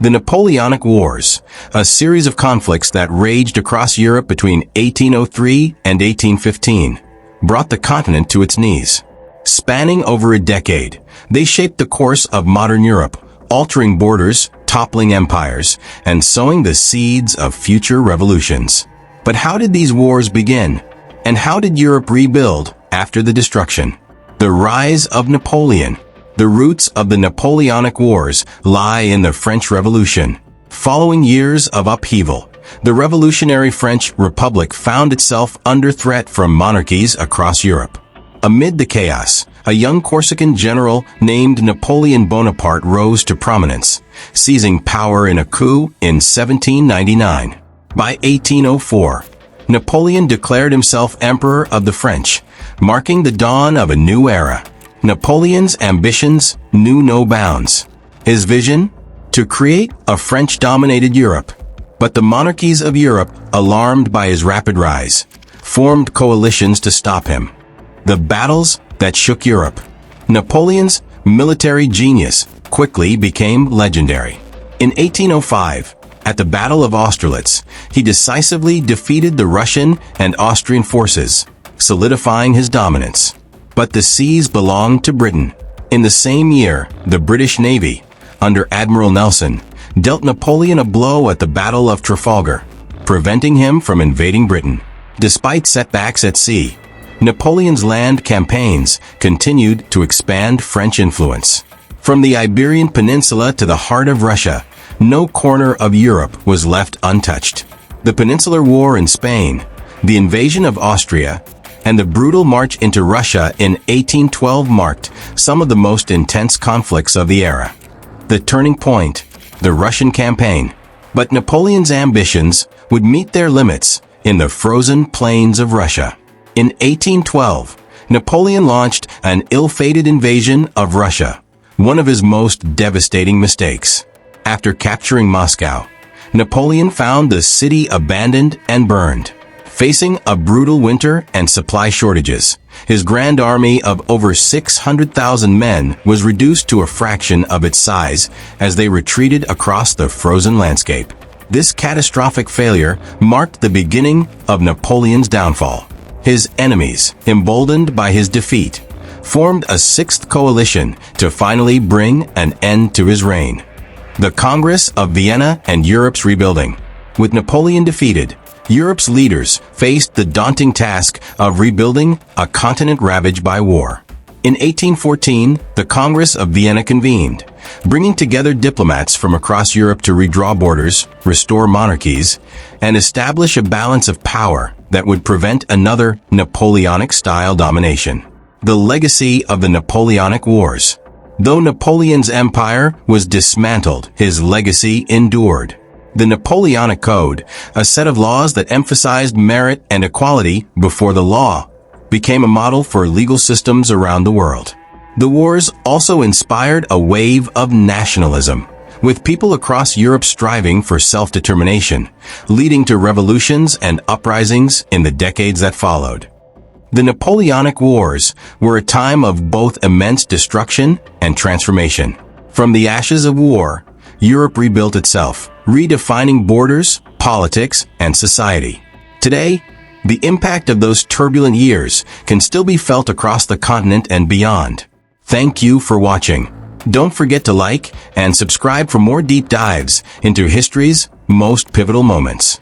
The Napoleonic Wars, a series of conflicts that raged across Europe between 1803 and 1815, brought the continent to its knees. Spanning over a decade, they shaped the course of modern Europe, altering borders, toppling empires, and sowing the seeds of future revolutions. But how did these wars begin? And how did Europe rebuild after the destruction? The rise of Napoleon. The roots of the Napoleonic Wars lie in the French Revolution. Following years of upheaval, the revolutionary French Republic found itself under threat from monarchies across Europe. Amid the chaos, a young Corsican general named Napoleon Bonaparte rose to prominence, seizing power in a coup in 1799. By 1804, Napoleon declared himself Emperor of the French, marking the dawn of a new era. Napoleon's ambitions knew no bounds. His vision? To create a French-dominated Europe. But the monarchies of Europe, alarmed by his rapid rise, formed coalitions to stop him. The battles that shook Europe. Napoleon's military genius quickly became legendary. In 1805, at the Battle of Austerlitz, he decisively defeated the Russian and Austrian forces, solidifying his dominance. But the seas belonged to Britain. In the same year, the British Navy, under Admiral Nelson, dealt Napoleon a blow at the Battle of Trafalgar, preventing him from invading Britain. Despite setbacks at sea, Napoleon's land campaigns continued to expand French influence. From the Iberian Peninsula to the heart of Russia, no corner of Europe was left untouched. The Peninsular War in Spain, the invasion of Austria, and the brutal march into Russia in 1812 marked some of the most intense conflicts of the era. The turning point, the Russian campaign. But Napoleon's ambitions would meet their limits in the frozen plains of Russia. In 1812, Napoleon launched an ill-fated invasion of Russia, one of his most devastating mistakes. After capturing Moscow, Napoleon found the city abandoned and burned. Facing a brutal winter and supply shortages, his grand army of over 600,000 men was reduced to a fraction of its size as they retreated across the frozen landscape. This catastrophic failure marked the beginning of Napoleon's downfall. His enemies, emboldened by his defeat, formed a sixth coalition to finally bring an end to his reign. The Congress of Vienna and Europe's rebuilding. With Napoleon defeated, Europe's leaders faced the daunting task of rebuilding a continent ravaged by war. In 1814, the Congress of Vienna convened, bringing together diplomats from across Europe to redraw borders, restore monarchies, and establish a balance of power that would prevent another Napoleonic-style domination. The legacy of the Napoleonic Wars. Though Napoleon's empire was dismantled, his legacy endured. The Napoleonic Code, a set of laws that emphasized merit and equality before the law, became a model for legal systems around the world. The wars also inspired a wave of nationalism, with people across Europe striving for self-determination, leading to revolutions and uprisings in the decades that followed. The Napoleonic Wars were a time of both immense destruction and transformation. From the ashes of war, Europe rebuilt itself, redefining borders, politics, and society. Today, the impact of those turbulent years can still be felt across the continent and beyond. Thank you for watching. Don't forget to like and subscribe for more deep dives into history's most pivotal moments.